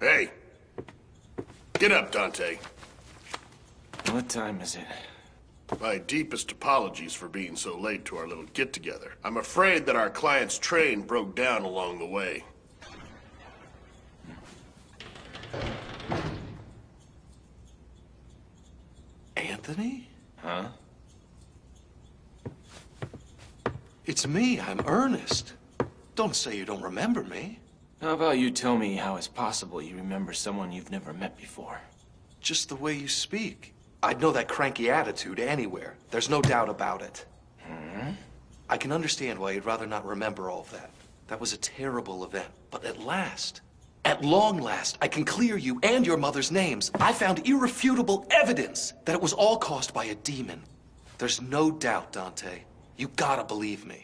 Hey! Get up, Dante. What time is it? My deepest apologies for being so late to our little get-together. I'm afraid that our client's train broke down along the way. Anthony? Huh? It's me. I'm Ernest. Don't say you don't remember me. How about you tell me how it's possible you remember someone you've never met before? Just the way you speak. I'd know that cranky attitude anywhere. There's no doubt about it. I can understand why you'd rather not remember all of that. That was a terrible event. But at long last, I can clear you and your mother's names. I found irrefutable evidence that it was all caused by a demon. There's no doubt, Dante. You gotta believe me.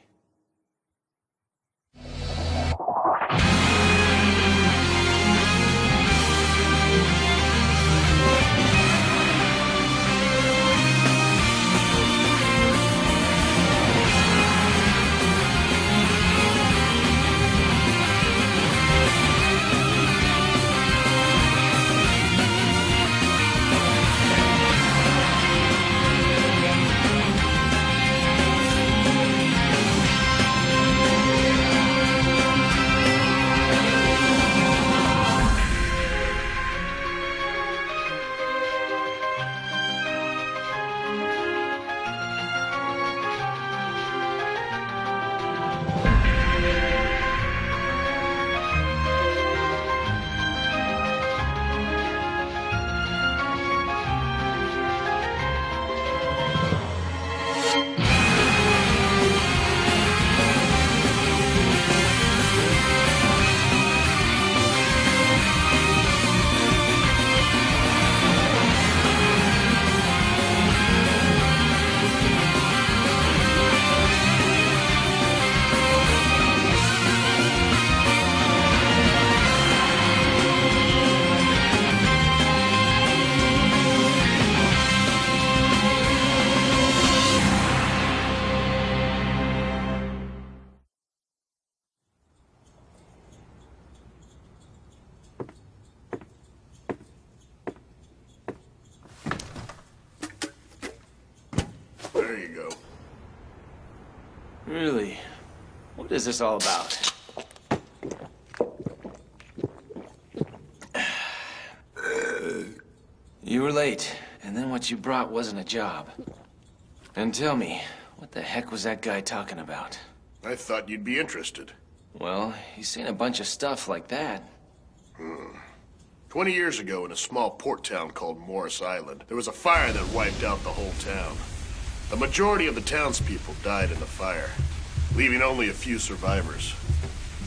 There you go. Really? What is this all about? You were late, and then what you brought wasn't a job. And tell me, what the heck was that guy talking about? I thought you'd be interested. Well, he's saying a bunch of stuff like that. 20 years ago, in a small port town called Morris Island, there was a fire that wiped out the whole town. The majority of the townspeople died in the fire, leaving only a few survivors.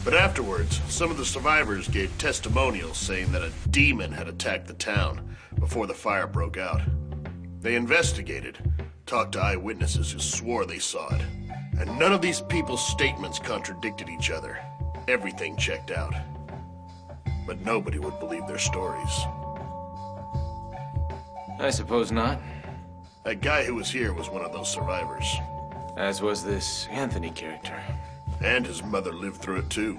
But afterwards, some of the survivors gave testimonials saying that a demon had attacked the town before the fire broke out. They investigated, talked to eyewitnesses who swore they saw it, and none of these people's statements contradicted each other. Everything checked out. But nobody would believe their stories. I suppose not. That guy who was here was one of those survivors. As was this Anthony character. And his mother lived through it too.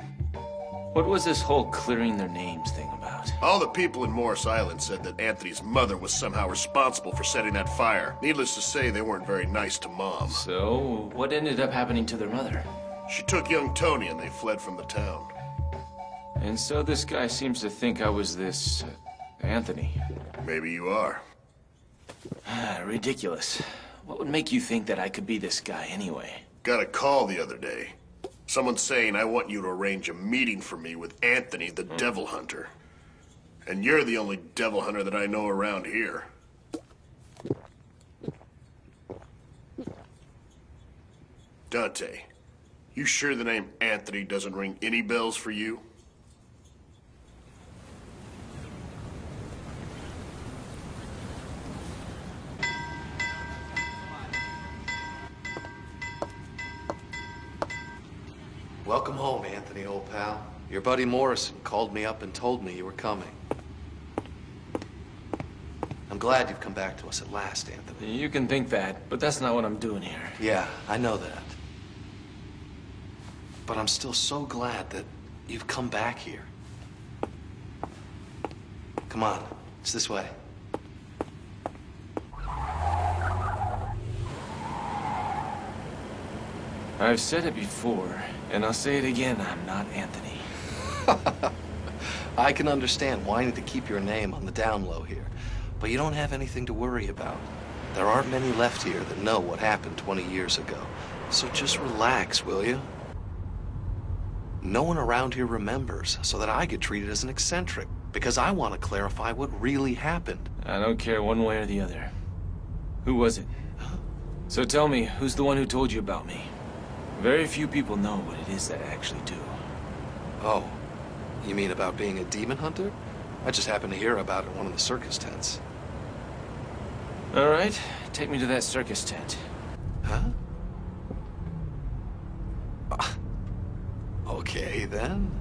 What was this whole clearing their names thing about? All the people in Morris Island said that Anthony's mother was somehow responsible for setting that fire. Needless to say, they weren't very nice to Mom. So, what ended up happening to their mother? She took young Tony and they fled from the town. And so this guy seems to think I was this... Anthony. Maybe you are. Ridiculous. What would make you think that I could be this guy anyway? Got a call the other day. Someone saying I want you to arrange a meeting for me with Anthony, the Devil Hunter. And you're the only Devil Hunter that I know around here. Dante, you sure the name Anthony doesn't ring any bells for you? Welcome home, Anthony, old pal. Your buddy Morrison called me up and told me you were coming. I'm glad you've come back to us at last, Anthony. You can think that, but that's not what I'm doing here. Yeah, I know that. But I'm still so glad that you've come back here. Come on, it's this way. I've said it before, and I'll say it again, I'm not Anthony. I can understand wanting to keep your name on the down low here, but you don't have anything to worry about. There aren't many left here that know what happened 20 years ago. So just relax, will you? No one around here remembers, so that I get treated as an eccentric, because I want to clarify what really happened. I don't care one way or the other. Who was it? So tell me, who's the one who told you about me? Very few people know what it is that I actually do. Oh, you mean about being a demon hunter? I just happened to hear about it in one of the circus tents. All right, take me to that circus tent. Huh? Okay, then.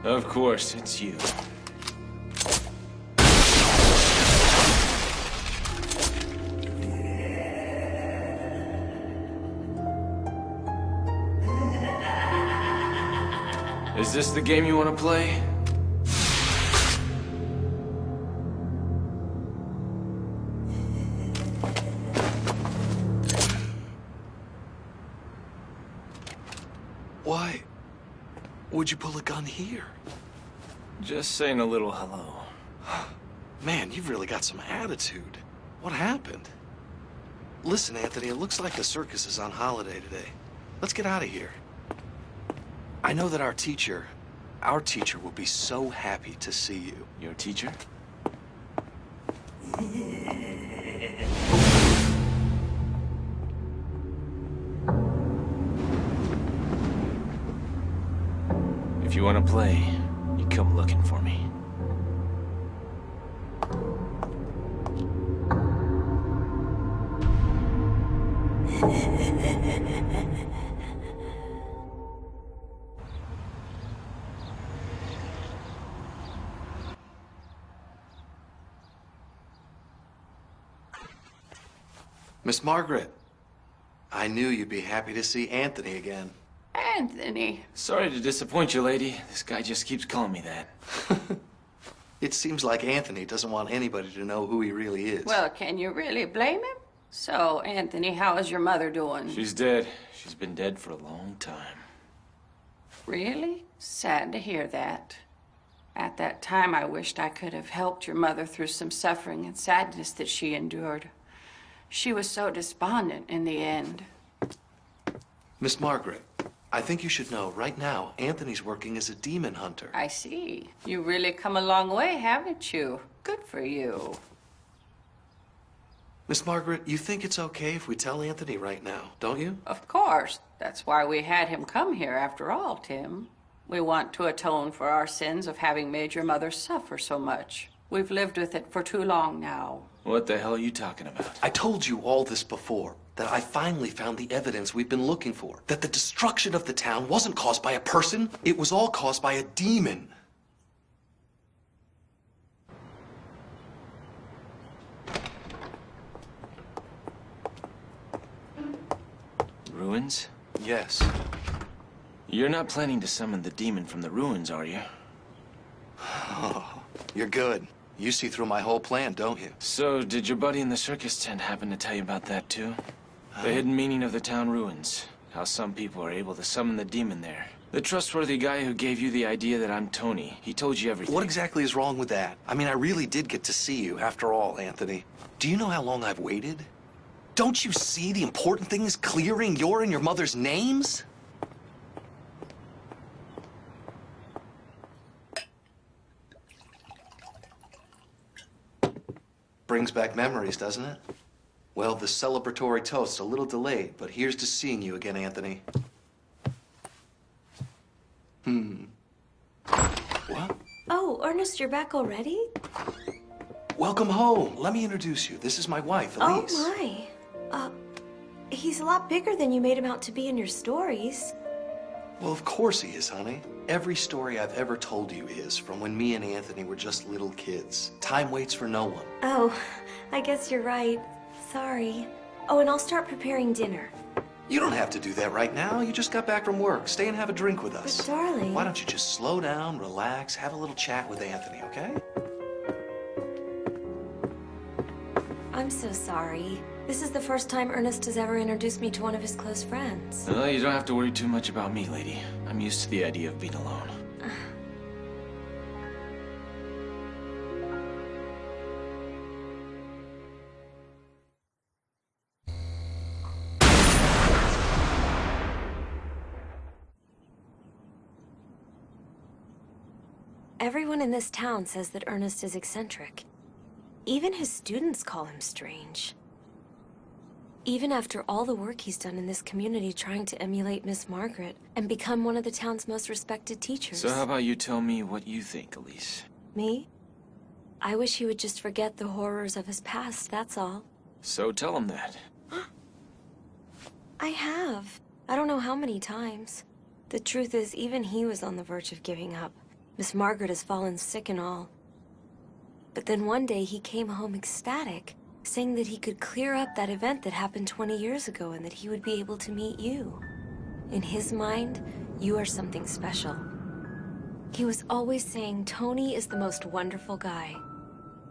Of course, it's you. Is this the game you want to play? Why would you pull a gun here? Just saying a little hello. Man, you've really got some attitude. What happened? Listen, Anthony, it looks like the circus is on holiday today. Let's get out of here. I know that our teacher will be so happy to see you. Your teacher? If you want to play, you come looking for me. Miss Margaret, I knew you'd be happy to see Anthony again. Anthony. Sorry to disappoint you, lady. This guy just keeps calling me that. It seems like Anthony doesn't want anybody to know who he really is. Well, can you really blame him? So, Anthony, how is your mother doing? She's dead. She's been dead for a long time. Really? Sad to hear that. At that time, I wished I could have helped your mother through some suffering and sadness that she endured. She was so despondent in the end. Miss Margaret, I think you should know right now Anthony's working as a demon hunter. I see. You really come a long way, haven't you? Good for you. Miss Margaret, you think it's okay if we tell Anthony right now, don't you? Of course. That's why we had him come here after all, Tim. We want to atone for our sins of having made your mother suffer so much. We've lived with it for too long now. What the hell are you talking about? I told you all this before, that I finally found the evidence we've been looking for. That the destruction of the town wasn't caused by a person, it was all caused by a demon. Ruins? Yes. You're not planning to summon the demon from the ruins, are you? Oh, you're good. You see through my whole plan, don't you? So, did your buddy in the circus tent happen to tell you about that, too? The hidden meaning of the town ruins. How some people are able to summon the demon there. The trustworthy guy who gave you the idea that I'm Tony. He told you everything. What exactly is wrong with that? I mean, I really did get to see you, after all, Anthony. Do you know how long I've waited? Don't you see the important thing is clearing your and your mother's names? Brings back memories, doesn't it? Well, the celebratory toast's a little delayed, but here's to seeing you again, Anthony. What? Oh, Ernest, you're back already? Welcome home. Let me introduce you. This is my wife, Elise. Oh, my. He's a lot bigger than you made him out to be in your stories. Well, of course he is, honey. Every story I've ever told you is from when me and Anthony were just little kids. Time waits for no one. Oh, I guess you're right. Sorry. Oh, and I'll start preparing dinner. You don't have to do that right now. You just got back from work. Stay and have a drink with us. But, darling... Why don't you just slow down, relax, have a little chat with Anthony, okay? I'm so sorry. This is the first time Ernest has ever introduced me to one of his close friends. Well, you don't have to worry too much about me, lady. I'm used to the idea of being alone. Everyone in this town says that Ernest is eccentric. Even his students call him strange. Even after all the work he's done in this community trying to emulate Miss Margaret and become one of the town's most respected teachers. So how about you tell me what you think, Elise? Me? I wish he would just forget the horrors of his past, that's all. So tell him that. I have. I don't know how many times. The truth is, even he was on the verge of giving up. Miss Margaret has fallen sick and all. But then one day he came home ecstatic, saying that he could clear up that event that happened 20 years ago and that he would be able to meet you. In his mind, you are something special. He was always saying Tony is the most wonderful guy.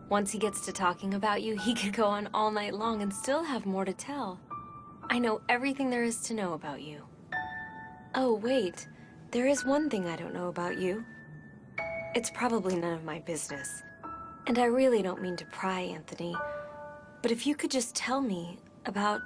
Once he gets to talking about you, he could go on all night long and still have more to tell. I know everything there is to know about you. Oh, wait. There is one thing I don't know about you. It's probably none of my business. And I really don't mean to pry, Anthony. But if you could just tell me about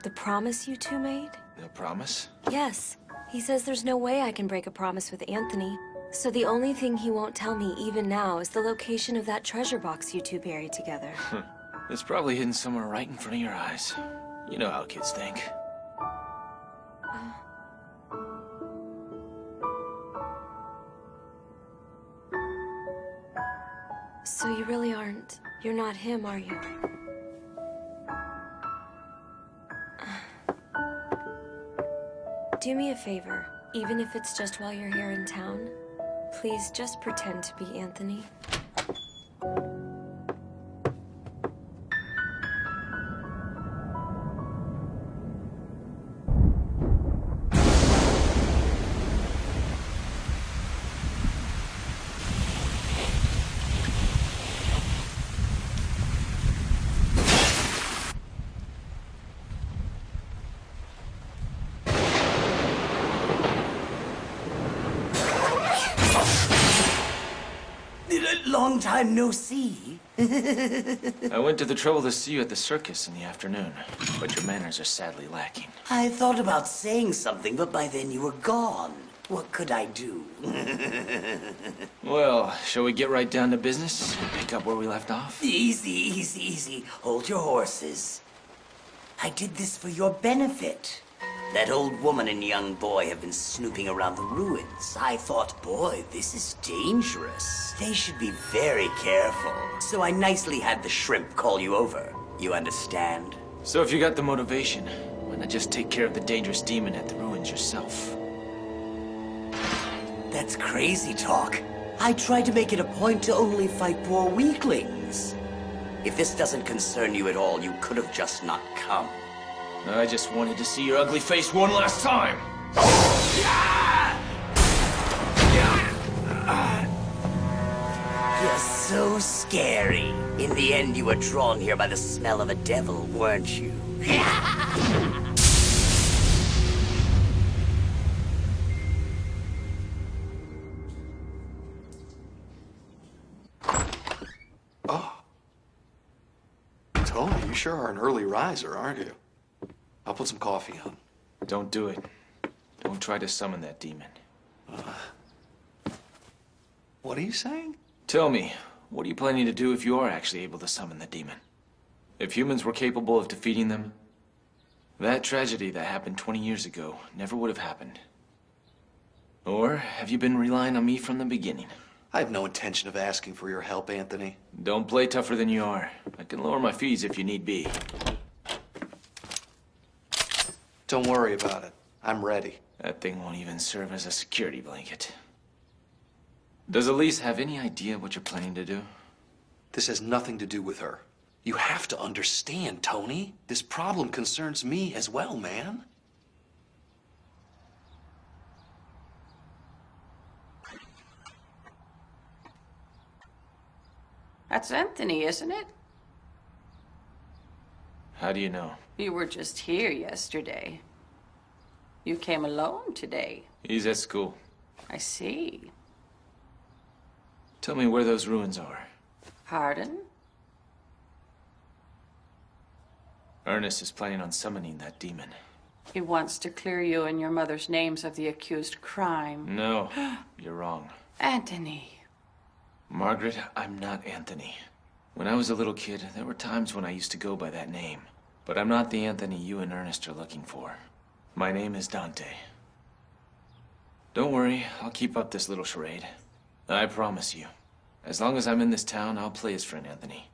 the promise you two made? The promise? Yes. He says there's no way I can break a promise with Anthony. So the only thing he won't tell me even now is the location of that treasure box you two buried together. It's probably hidden somewhere right in front of your eyes. You know how kids think. So you really aren't... You're not him, are you? Do me a favor, even if it's just while you're here in town. Please just pretend to be Anthony. Long time no see. I went to the trouble to see you at the circus in the afternoon, but your manners are sadly lacking. I thought about saying something, but by then you were gone. What could I do? Well, shall we get right down to business and pick up where we left off? Easy, easy, easy. Hold your horses. I did this for your benefit. That old woman and young boy have been snooping around the ruins. I thought, boy, this is dangerous. They should be very careful. So I nicely had the shrimp call you over. You understand? So if you got the motivation, why not just take care of the dangerous demon at the ruins yourself? That's crazy talk. I tried to make it a point to only fight poor weaklings. If this doesn't concern you at all, you could have just not come. I just wanted to see your ugly face one last time! You're so scary. In the end, you were drawn here by the smell of a devil, weren't you? Tony, you sure are an early riser, aren't you? I'll put some coffee on. Don't do it. Don't try to summon that demon. What are you saying? Tell me, what are you planning to do if you are actually able to summon the demon? If humans were capable of defeating them, that tragedy that happened 20 years ago never would have happened. Or have you been relying on me from the beginning? I have no intention of asking for your help, Anthony. Don't play tougher than you are. I can lower my fees if you need be. Don't worry about it. I'm ready. That thing won't even serve as a security blanket. Does Elise have any idea what you're planning to do? This has nothing to do with her. You have to understand, Tony. This problem concerns me as well, man. That's Anthony, isn't it? How do you know? You were just here yesterday. You came alone today. He's at school. I see. Tell me where those ruins are. Pardon? Ernest is planning on summoning that demon. He wants to clear you and your mother's names of the accused crime. No, you're wrong. Anthony. Margaret, I'm not Anthony. When I was a little kid, there were times when I used to go by that name. But I'm not the Anthony you and Ernest are looking for. My name is Dante. Don't worry, I'll keep up this little charade. I promise you. As long as I'm in this town, I'll play his friend Anthony.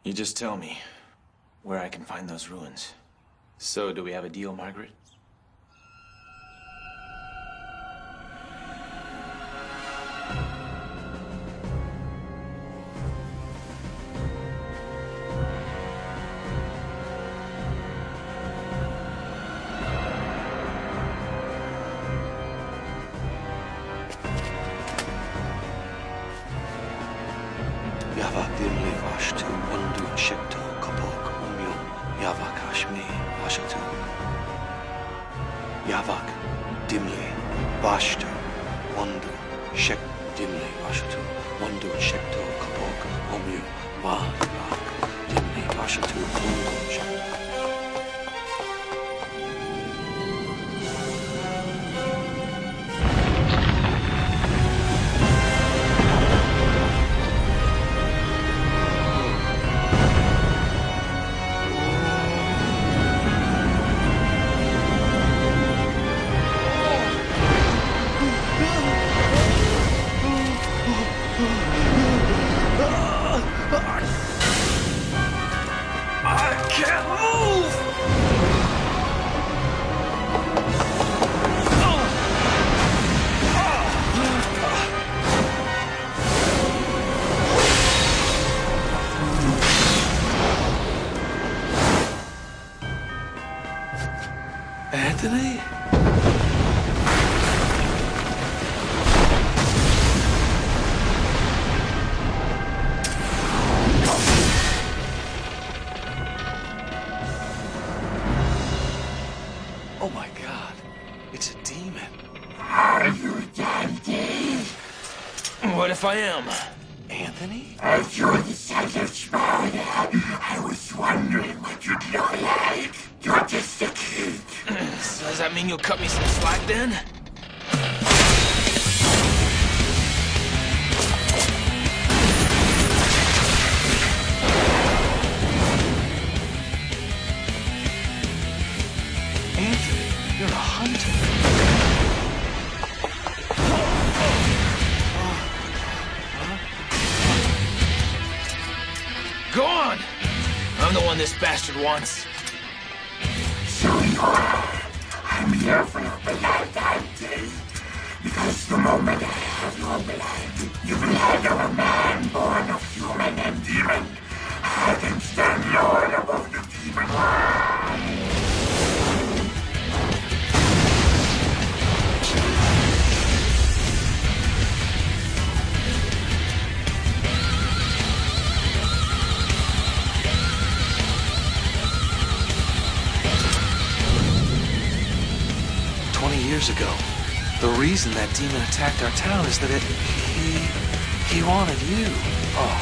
You just tell me where I can find those ruins. So, do we have a deal, Margaret? Yavak dimli vashtu undu shikto kapok umyum Yavak hashmi vashatu. Yavak dimli vashtu undu shik dimli vashatu undu shikto kapok umyum Yavak dimli vashatu undu shik. Anthony? Oh my God, it's a demon. Are you Dante? What if I am? Anthony? As you're the size of small, I was wondering what you'd look like. You're just a kid. So does that mean you'll cut me some slack then? Anthony, you're a hunter. Go on! I'm the one this bastard wants. So you are. I'm here for your blood, Dante. Because the moment I have your blood, the blood of a man born of human and demon, I can stand Lord above the demon world. 20 years ago, the reason that demon attacked our town is that he wanted you. Oh.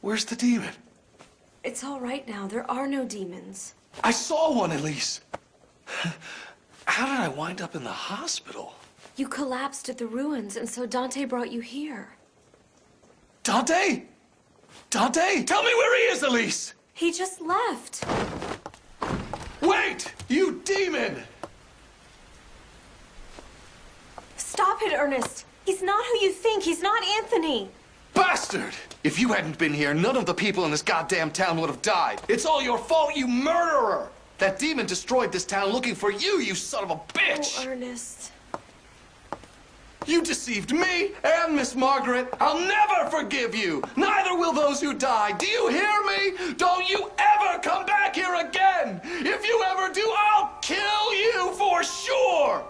Where's the demon? It's all right now. There are no demons. I saw one, Elise. How did I wind up in the hospital? You collapsed at the ruins, and so Dante brought you here. Dante? Dante? Tell me where he is, Elise! He just left. Wait! You demon! Stop it, Ernest. He's not who you think. He's not Anthony. Bastard! If you hadn't been here, none of the people in this goddamn town would have died. It's all your fault, you murderer! That demon destroyed this town looking for you, you son of a bitch! Oh, Ernest. You deceived me and Miss Margaret. I'll never forgive you. Neither will those who died. Do you hear me? Don't you ever come back here again. If you ever do, I'll kill you for sure.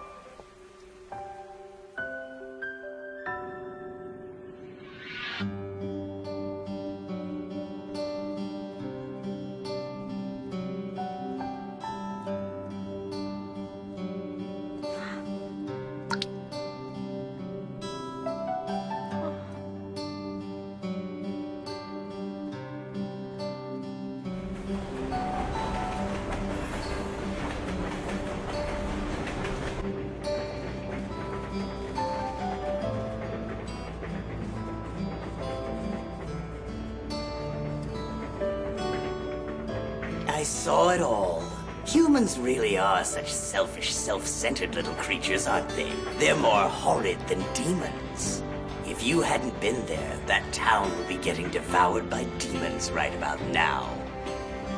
I saw it all. Humans really are such selfish, self-centered little creatures, aren't they? They're more horrid than demons. If you hadn't been there, that town would be getting devoured by demons right about now.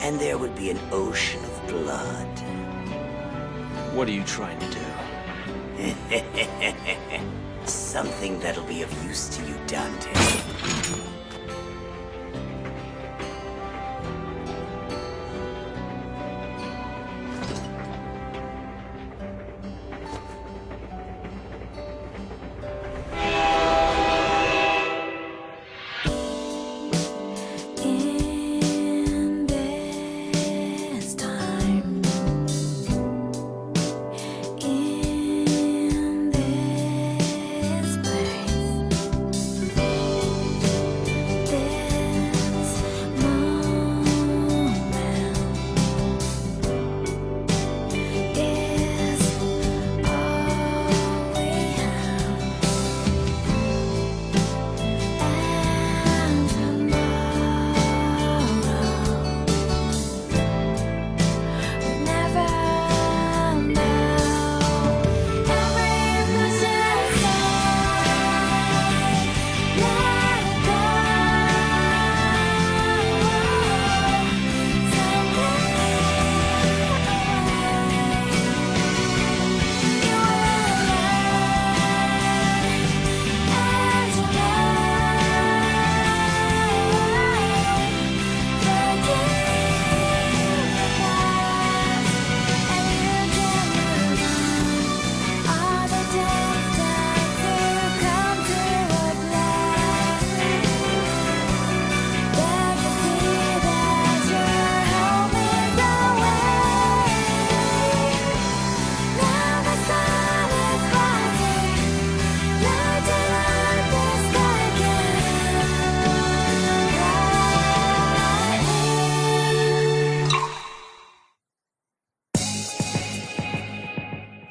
And there would be an ocean of blood. What are you trying to do? Something that'll be of use to you, Dante.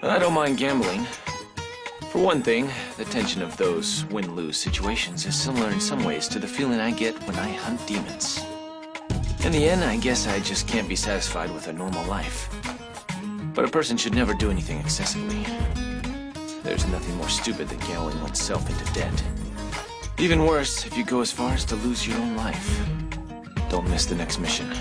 I don't mind gambling. For one thing, the tension of those win-lose situations is similar in some ways to the feeling I get when I hunt demons. In the end, I guess I just can't be satisfied with a normal life. But a person should never do anything excessively. There's nothing more stupid than gambling oneself into debt. Even worse, if you go as far as to lose your own life. Don't miss the next mission.